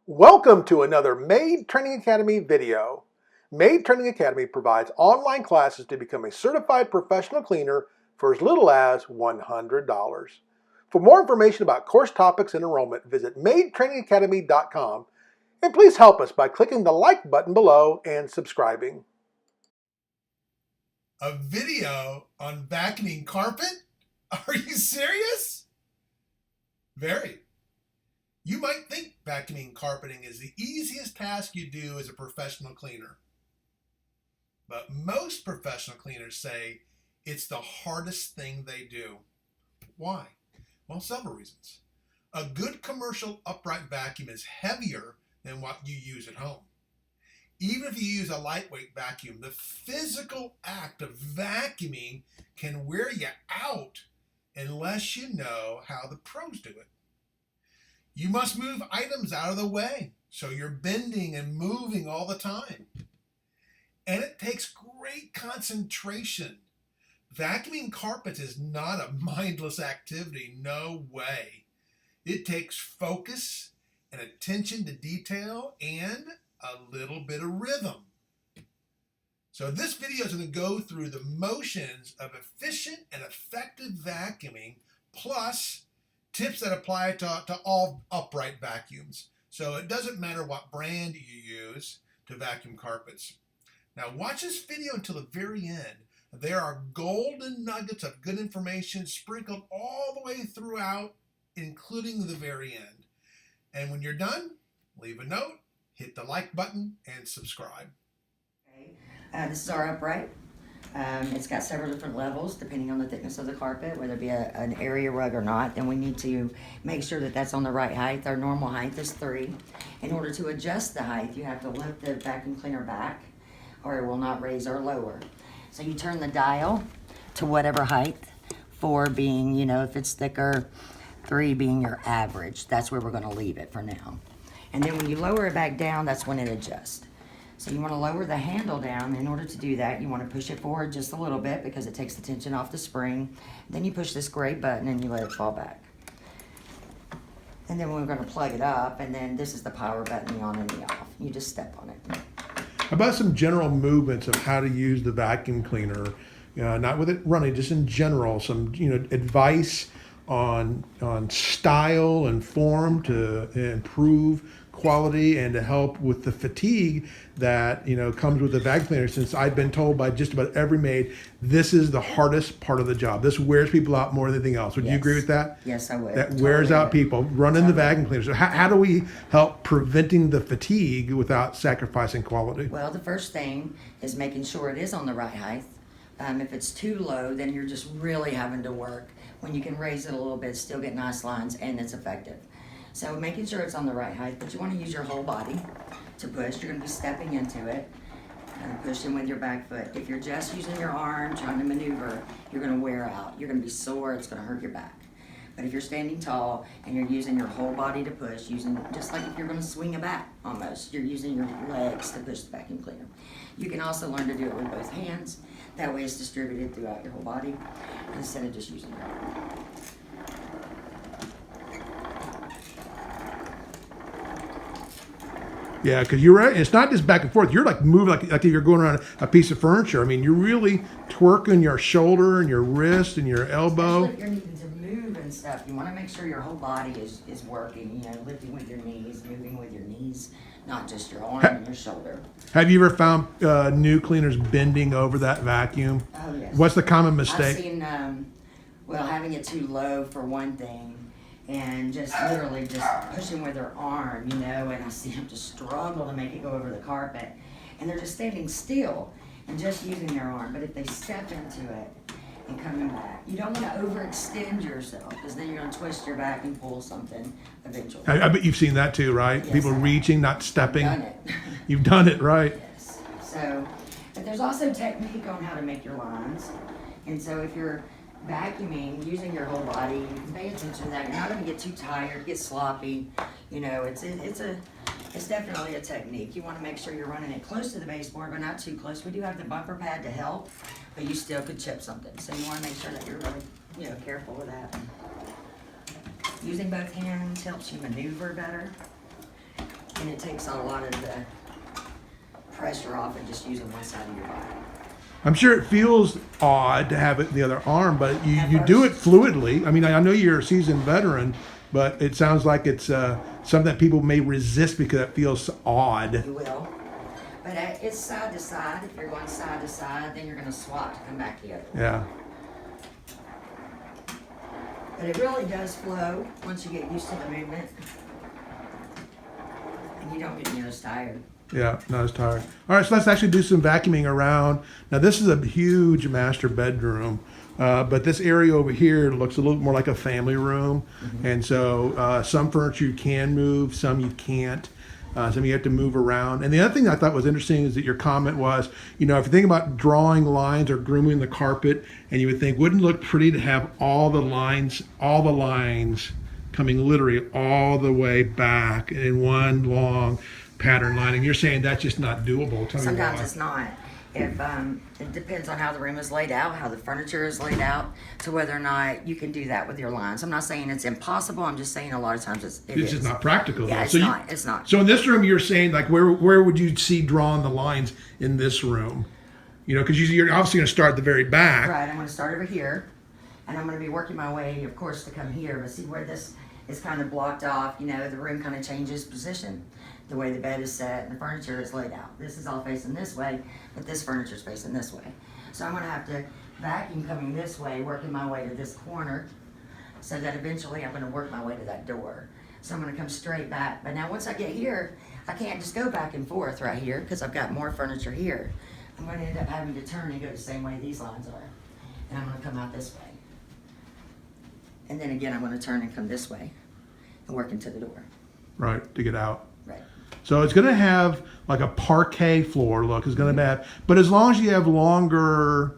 Welcome to another Maid Training Academy video. Maid Training Academy provides online classes to become a certified professional cleaner for as little as $100. For more information about course topics and enrollment, visit maidtrainingacademy.com and please help us by clicking the like button below and subscribing. A video on vacuuming carpet? Are you serious? Very. You might think vacuuming carpeting is the easiest task you do as a professional cleaner. But most professional cleaners say it's the hardest thing they do. Why? Well, several reasons. A good commercial upright vacuum is heavier than what you use at home. Even if you use a lightweight vacuum, the physical act of vacuuming can wear you out unless you know how the pros do it. You must move items out of the way, so you're bending and moving all the time. And it takes great concentration. Vacuuming carpets is not a mindless activity, no way. It takes focus and attention to detail and a little bit of rhythm. So this video is going to go through the motions of efficient and effective vacuuming, plus tips that apply to all upright vacuums. So it doesn't matter what brand you use to vacuum carpets. Now watch this video until the very end. There are golden nuggets of good information sprinkled all the way throughout, including the very end. And when you're done, leave a note, hit the like button, and subscribe. Okay. This is our upright. It's got several different levels depending on the thickness of the carpet, whether it be an area rug or not. And we need to make sure that that's on the right height. Our normal height is 3. In order to adjust the height, you have to lift the vacuum cleaner back or it will not raise or lower. So you turn the dial to whatever height, 4 being, if it's thicker, 3 being your average. That's where we're going to leave it for now. And then when you lower it back down, that's when it adjusts. So you want to lower the handle down. In order to do that, you want to push it forward just a little bit because it takes the tension off the spring. Then you push this gray button and you let it fall back. And then we're going to plug it up, and then this is the power button, the on and the off. You just step on it. How about some general movements of how to use the vacuum cleaner? Not with it running, just in general, some advice on style and form to improve quality and to help with the fatigue that comes with the vacuum cleaner. Since I've been told by just about every maid, this is the hardest part of the job. This wears people out more than anything else. Would you agree with that? Yes, I would. That wears out people running the vacuum cleaner. So how do we help preventing the fatigue without sacrificing quality? Well, the first thing is making sure it is on the right height. If it's too low, then you're just really having to work. When you can raise it a little bit, still get nice lines, and it's effective. So making sure it's on the right height, but you want to use your whole body to push. You're going to be stepping into it and pushing with your back foot. If you're just using your arm, trying to maneuver, you're going to wear out. You're going to be sore. It's going to hurt your back. But if you're standing tall and you're using your whole body to push, just like if you're going to swing a bat almost, you're using your legs to push the vacuum cleaner. You can also learn to do it with both hands. That way it's distributed throughout your whole body instead of just using your arm. Yeah, because you're right. It's not just back and forth. You're like moving like if you're going around a piece of furniture. I mean, you're really twerking your shoulder and your wrist and your elbow. Especially if you're needing to move and stuff, you want to make sure your whole body is working. Lifting with your knees, moving with your knees, not just your arm and your shoulder. Have you ever found new cleaners bending over that vacuum? Oh yes. What's the common mistake? I've seen, having it too low for one thing, and just literally just pushing with their arm, and I see them just struggle to make it go over the carpet, and they're just standing still and just using their arm. But if they step into it and coming back, you don't want to overextend yourself because then you're going to twist your back and pull something eventually. I bet you've seen that too, right? Yes, People reaching, not stepping. I've done it. You've done it, right? Yes. So, but there's also technique on how to make your lines, and so if you're vacuuming, using your whole body, you can pay attention to that. You're not going to get too tired, get sloppy. It's definitely a technique. You want to make sure you're running it close to the baseboard, but not too close. We do have the bumper pad to help, but you still could chip something. So you want to make sure that you're really, careful with that. Using both hands helps you maneuver better. and it takes a lot of the pressure off of just using one side of your body. I'm sure it feels odd to have it in the other arm, but you, At you do it first. fluidly. I mean, I know you're a seasoned veteran, but it sounds like it's something that people may resist because it feels odd. You will. But it's side to side. If you're going side to side, then you're going to swap to come back the other way. Yeah. But it really does flow once you get used to the movement. And you don't get near as tired. Yeah, not as tired. All right, so let's actually do some vacuuming around. Now, this is a huge master bedroom, but this area over here looks a little more like a family room. And so some furniture you can move, some you can't. Some you have to move around. And the other thing I thought was interesting is that your comment was, you know, if you think about drawing lines or grooming the carpet, and you would think, wouldn't it look pretty to have all the lines coming literally all the way back in one long pattern line, and you're saying that's just not doable. Tell me Sometimes why. it's not. If it depends on how the room is laid out, how the furniture is laid out, to whether or not you can do that with your lines. I'm not saying it's impossible. I'm just saying a lot of times it It's is. just not practical. Yeah, though. it's So not. It's not. So in this room, you're saying like where would you see drawing the lines in this room? You know, because you're obviously going to start at the very back. Right. I'm going to start over here, and I'm going to be working my way, of course, to come here. But see where this is kind of blocked off. You know, the room kind of changes position. The way the bed is set and the furniture is laid out. This is all facing this way, but this furniture is facing this way. So I'm going to have to vacuum coming this way, working my way to this corner, so that eventually I'm going to work my way to that door. So I'm going to come straight back. But now once I get here, I can't just go back and forth right here because I've got more furniture here. I'm going to end up having to turn and go the same way these lines are. And I'm going to come out this way. And then again, I'm going to turn and come this way and work into the door. Right, to get out. Right. So it's going to have like a parquet floor look. It's going to have, but as long as you have longer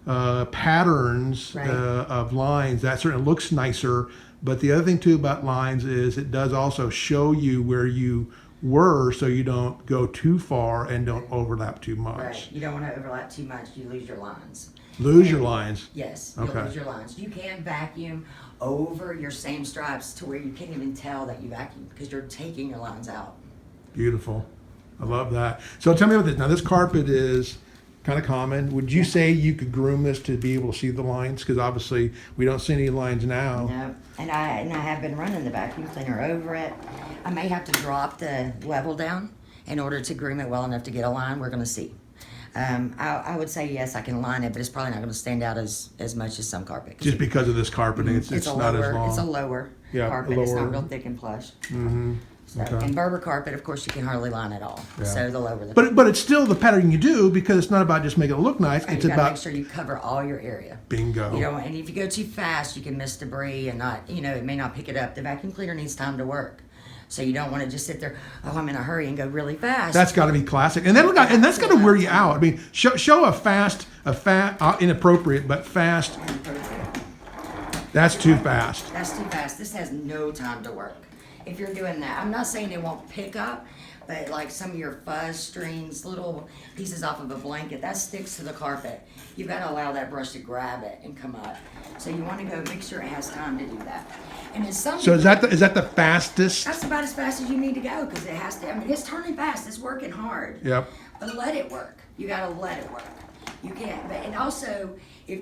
patterns Right. of lines, that certainly looks nicer. But the other thing too about lines is it does also show you where you were, so you don't go too far and don't overlap too much. Right. You don't want to overlap too much. You lose your lines. Lose your lines. Yes, Okay. you'll lose your lines. You can vacuum over your same stripes to where you can't even tell that you vacuumed because you're taking your lines out. Beautiful. I love that. So tell me about this. Now, this carpet is kind of common. Would you say you could groom this to be able to see the lines? Because obviously we don't see any lines now. No, and I have been running the vacuum cleaner over it. I may have to drop the level down in order to groom it well enough to get a line. We're going to see. I would say yes, I can line it, but it's probably not going to stand out as much as some carpet. Just because of this carpeting, it's a not lower, as long. It's a lower Yeah, carpet. a It's lower. not real thick and plush. Mm-hmm. So, Okay. and Berber carpet, of course, you can hardly line at all. Yeah. So the lower the But it's still the pattern you do, because it's not about just making it look nice. Right, It's you gotta about make sure you cover all your area. bingo. You know, and if you go too fast, you can miss debris and not, you know, it may not pick it up. The vacuum cleaner needs time to work. So you don't want to just sit there, oh, I'm in a hurry and go really fast. That's got to be classic, and that's got to wear you out. I mean, show a inappropriate but fast. That's too fast. That's too fast. This has no time to work. If you're doing that, I'm not saying it won't pick up, but like some of your fuzz strings, little pieces off of a blanket, that sticks to the carpet. You've got to allow that brush to grab it and come up. So you want to go make sure it has time to do that. And in some So is that the fastest? that's about as fast as you need to go because it has to. I mean, it's turning fast. It's working hard. Yep. But let it work. You gotta let it work. You can't. And also, if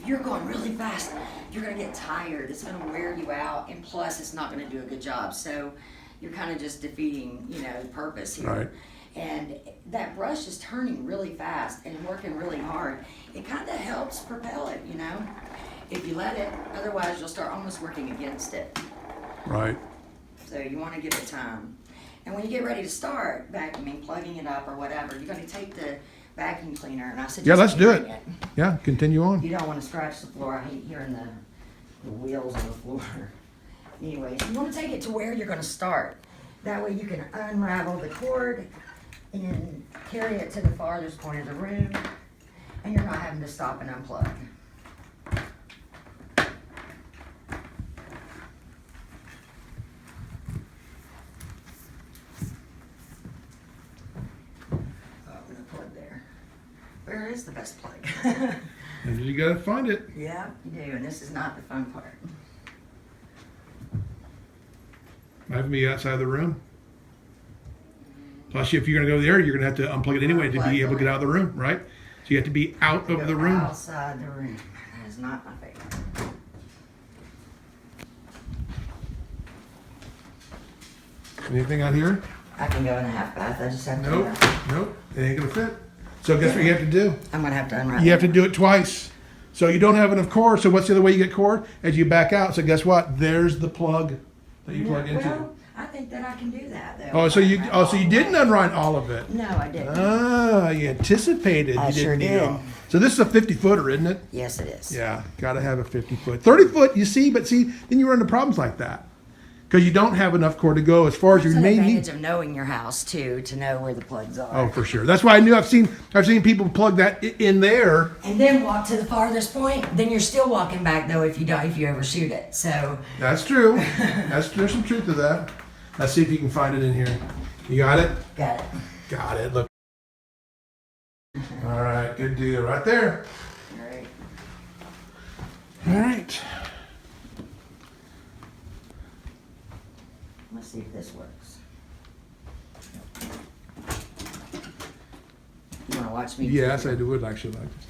you're going really fast, you're gonna get tired. It's gonna wear you out, and plus, it's not gonna do a good job. So, you're kind of just defeating, you know, the purpose here. Right. And that brush is turning really fast and working really hard. It kind of helps propel it, you know, if you let it. Otherwise, you'll start almost working against it. Right. So you want to give it time. And when you get ready to start vacuuming, plugging it up or whatever, you're going to take the vacuum cleaner, and I suggest Yeah, let's do carrying it. Yeah, continue on. You don't want to scratch the floor. I hate hearing the wheels on the floor. Anyways, you want to take it to where you're going to start. That way you can unravel the cord and carry it to the farthest point of the room, and you're not having to stop and unplug. Where is the best plug? And you gotta find it. Yeah, you do, and this is not the fun part. Might even be outside the room. Plus, if you're going to go there, you're going to have to unplug it anyway to be able to get out of the room, right? So you have to be out of the room. Outside the room. That is not my favorite. Anything out here? I can go in a half bath. I just have to. Nope. It ain't going to fit. So guess what you have to do? I'm gonna have to unwrap. You have to do it twice. So you don't have enough cord. So what's the other way you get cord? As you back out. So guess what? There's the plug that you plug into. Well, I think that I can do that though. So you didn't unwind all of it. No, I didn't. Ah, you anticipated. I You sure didn't need did. all. So this is a 50-footer, isn't it? Yes, it is. Yeah, got to have a 50-foot. 30-foot, you see, but see, then you run into problems like that. Because you don't have enough cord to go as far as your It's an main advantage need. of knowing your house too, to know where the plugs are. Oh, for sure. That's why I knew I've seen people plug that in there. And then walk to the farthest point. Then you're still walking back though if you overshoot it. So That's true. There's some truth to that. Let's see if you can find it in here. You got it? got it. Got it. Look. All right, good deal. Right there. All right. All right. Let's see if this works. You want to watch me? Yes, I would actually like this.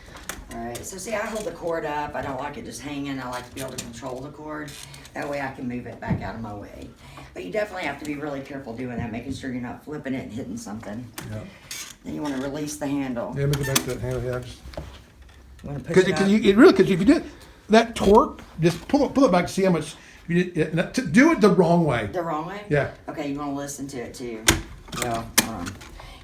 All right. So see, I hold the cord up. I don't like it just hanging. I like to be able to control the cord. That way I can move it back out of my way. But you definitely have to be really careful doing that, making sure you're not flipping it and hitting something. Yeah. Then you want to release the handle. Yeah, make it back to that handle. Yeah, just You want to push because it up. if you did that torque, just pull it back to see how much. Do it the wrong way. The wrong way? Yeah. Okay, you want to listen to it too. Well, hold on.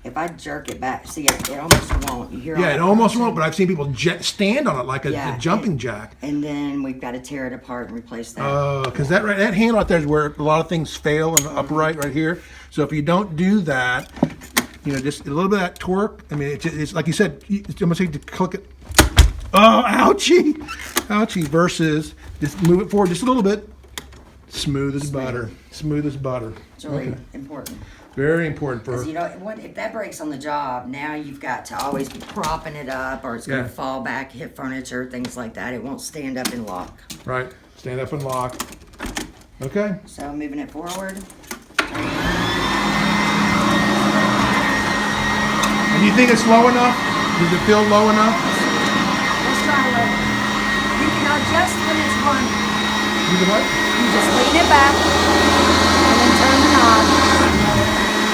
If I jerk it back, see, it almost won't. You hear all Yeah, that it almost crunching? won't, but I've seen people stand on it like a jumping jack. And then we've got to tear it apart and replace that. Because that handle right there is where a lot of things fail on the upright right here. So if you don't do that, just a little bit of that torque. I mean, it's like you said, it's almost like to click it. Oh, ouchie, ouchie. Versus just move it forward just a little bit. Smooth as butter. Smooth as butter. It's really important. Very important for. Because if that breaks on the job, now you've got to always be propping it up, or it's going to fall back, hit furniture, things like that. It won't stand up and lock. Right. Stand up and lock. Okay. So moving it forward. And do you think it's low enough? Does it feel low enough? Let's try it. You can adjust when it's running. You can what? You just lean it back and then turn the knob.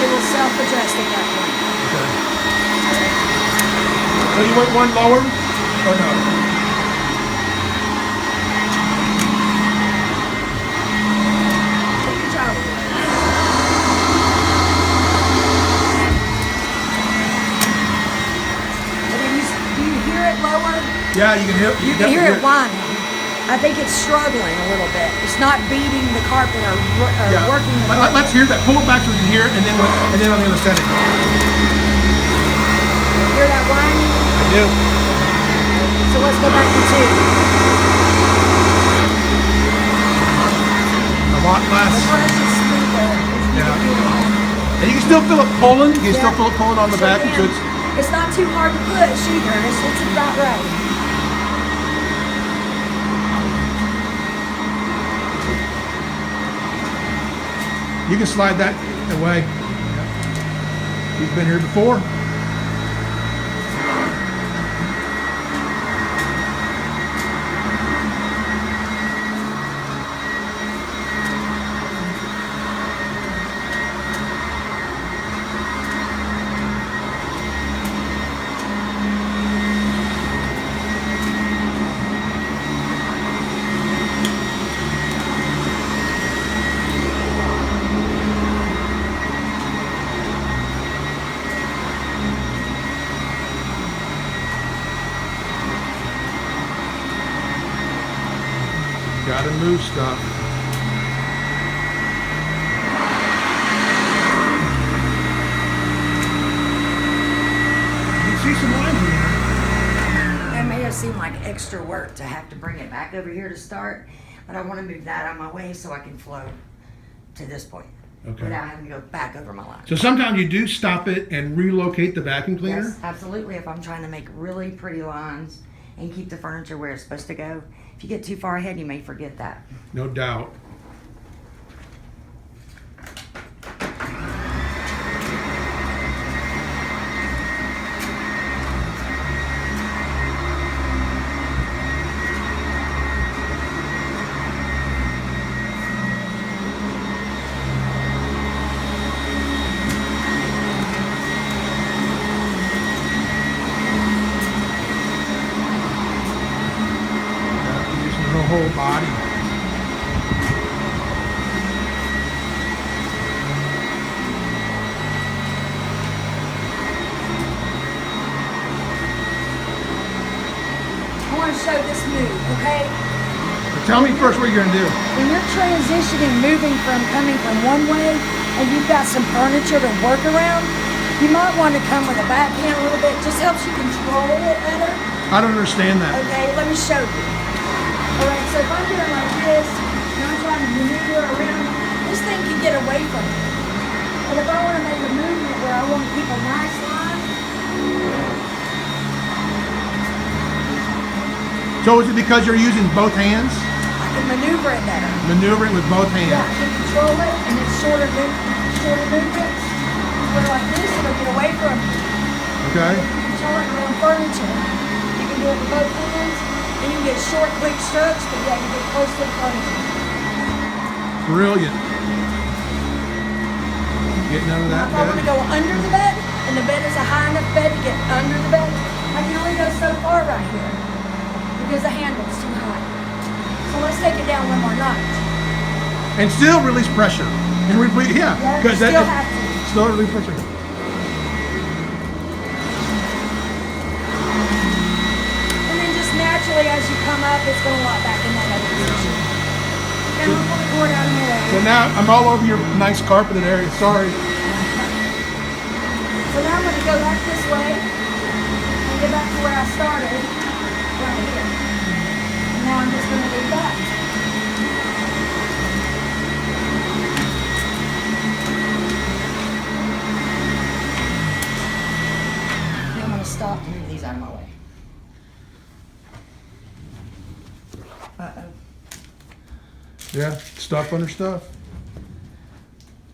It will self-adjust at that point. Okay. So you want one lower or no? Take your job. Do you hear it lower? Yeah, you can hear. You can hear it whining. I think it's struggling a little bit. It's not beating the carpet or working the carpet. Let's hear that. Pull it back so we can hear it, and then on the other side. Hear that whining? I do. So let's go back to 2. A lot less. The brush is smoother. Yeah. And you can still feel it pulling. You can still feel it pulling on the vacuum. So it's not too hard to push either. It's about right. you can slide that away. You've been here before. Gotta move stuff. You see some lines in there. It may have seemed like extra work to have to bring it back over here to start, but I want to move that out of my way so I can flow to this point without having to go back over my line. So sometimes you do stop it and relocate the vacuum cleaner? Yes, absolutely. If I'm trying to make really pretty lines and keep the furniture where it's supposed to go, if you get too far ahead, you may forget that. No doubt. body. I want to show this move, okay? But tell me first what you're gonna do. When you're transitioning, moving from coming from one way, and you've got some furniture to work around, you might want to come with a backhand a little bit. Just helps you control it better. I don't understand that. Okay, let me show you. All right, so if I'm doing like this, and I'm trying to maneuver around, this thing can get away from me. But if I want to make a movement where I want to keep a nice line, So is it because you're using both hands? I can maneuver it better. Maneuver it with both hands. Yeah, I can control it, and it's shorter movements. But like this, it'll get away from me. Okay. You can control it around furniture. You can do it with both hands, and you can get short, quick strokes, but yeah, you get close to the furniture. Brilliant. Getting out of Now, that if I want to bed. go under the bed, and the bed is a high enough bed to get under the bed, I can only go so far right here because the handle's too high. So let's take it down one more notch. And still release pressure. And yeah, Yeah, you because still have to. still release pressure. And then just naturally as you come up, it's going to lock back in that other position. And we'll pull the cord out of the way. So now I'm all over your nice carpeted area. Sorry. So now I'm going to go back this way and get back to where I started, right here. And now I'm just going to do that. Now I'm going to stop to move these out of my way. Uh-oh. Yeah, stuff under stuff.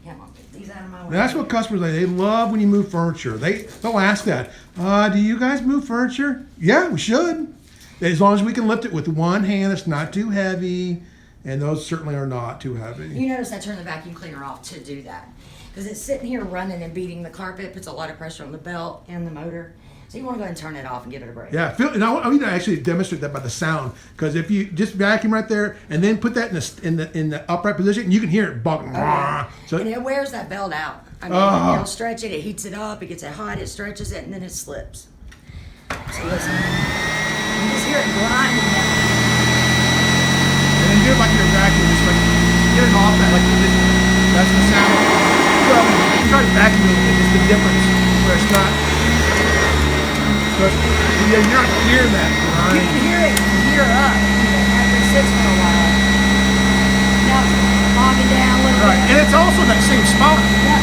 Come on, move these out of my way. That's what customers like. They love when you move furniture. They'll ask that. Do you guys move furniture? Yeah, we should. As long as we can lift it with one hand, it's not too heavy, and those certainly are not too heavy. You notice I turn the vacuum cleaner off to do that. Because it's sitting here running and beating the carpet, puts a lot of pressure on the belt and the motor. So you want to go ahead and turn it off and give it a break. Yeah, and I need to actually demonstrate that by the sound, because if you just vacuum right there and then put that in the upright position, you can hear it bump. So And it wears that belt out. I mean, it'll stretch it, it heats it up, it gets it hot, it stretches it, and then it slips. So listen, you just hear it grinding down. and then do it like your vacuum, just like get it off that, that's the sound. Well, you try to vacuum it, it's the difference where it's not. But you're not hearing that You grind. can hear it gear up after it sits for a while. Now it's bogging down a little Right, bit. and it's also that same spot. Yeah.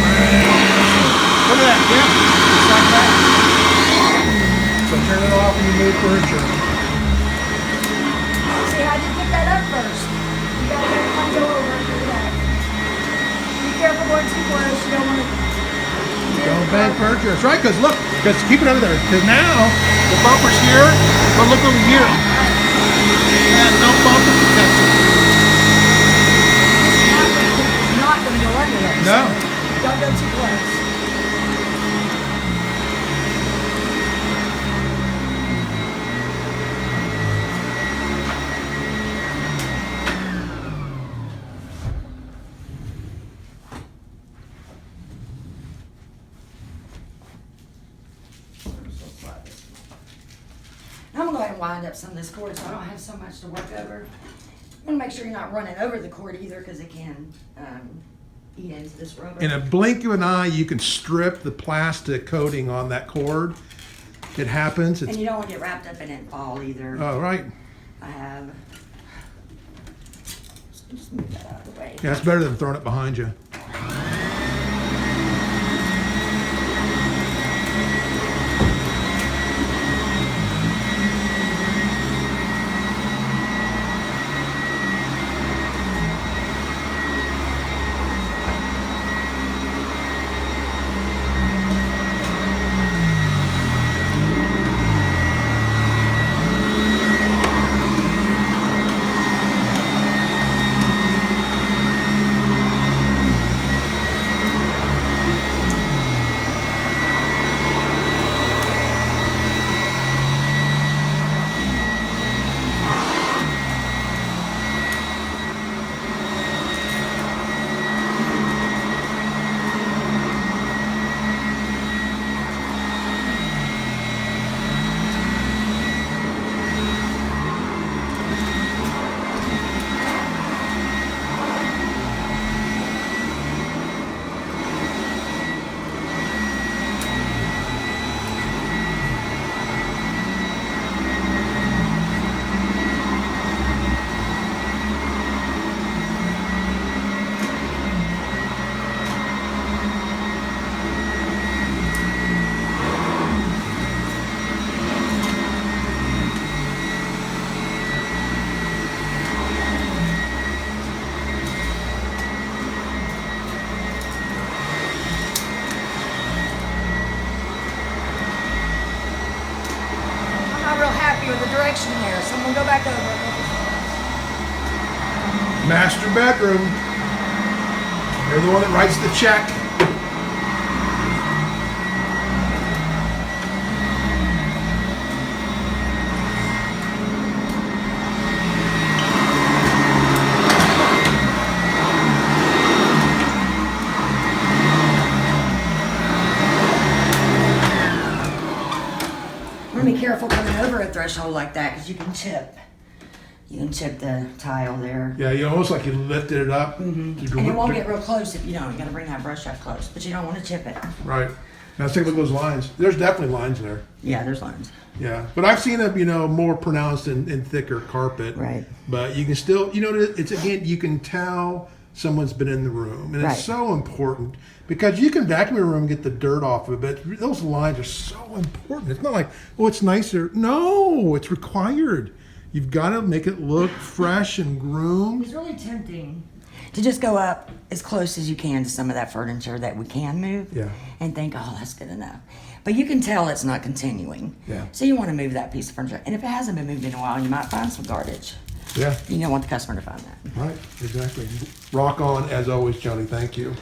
Look at that, yeah, just like that. So turn it off when you move furniture. See, I did pick that up first. You gotta let it go over and do that. Be careful going too close. You don't want to. Don't bang furniture. That's right, because look, keep it under there. Because now the bumper's here, but look over here. And no bumper protection. It's not going to go under there. No. So don't go too close. I'm going to go ahead and wind up some of this cord so I don't have so much to work over. I'm going to make sure you're not running over the cord either because it can eat into this rubber. In a blink of an eye, you can strip the plastic coating on that cord. It happens. And It's you don't want to get wrapped up in it and fall either. oh right. I have. Just move that out of the way. Yeah, it's better than throwing it behind you. happy with the direction here. Someone go back over. Master bedroom. They're the one that writes the check. Be careful coming over a threshold like that because you can chip. You can chip the tile there. Yeah, you almost like you lifted it up. And it won't get real close if you don't. You got to bring that brush up close, but you don't want to chip it. Right. Now take a look at those lines. There's definitely lines there. Yeah, there's lines. Yeah, but I've seen them, more pronounced in thicker carpet. Right. But you can still, it's again, you can tell someone's been in the room, and Right. it's so important because you can vacuum your room and get the dirt off of it. But those lines are so important. It's not like, oh, it's nicer. No, it's required. You've got to make it look fresh and groomed. It's really tempting to just go up as close as you can to some of that furniture that we can move. Yeah. And think, oh, that's good enough. But you can tell it's not continuing. Yeah. So you want to move that piece of furniture. And if it hasn't been moved in a while, you might find some garbage. Yeah. You don't want the customer to find that. Right. Exactly. Rock on as always, Joni. Thank you.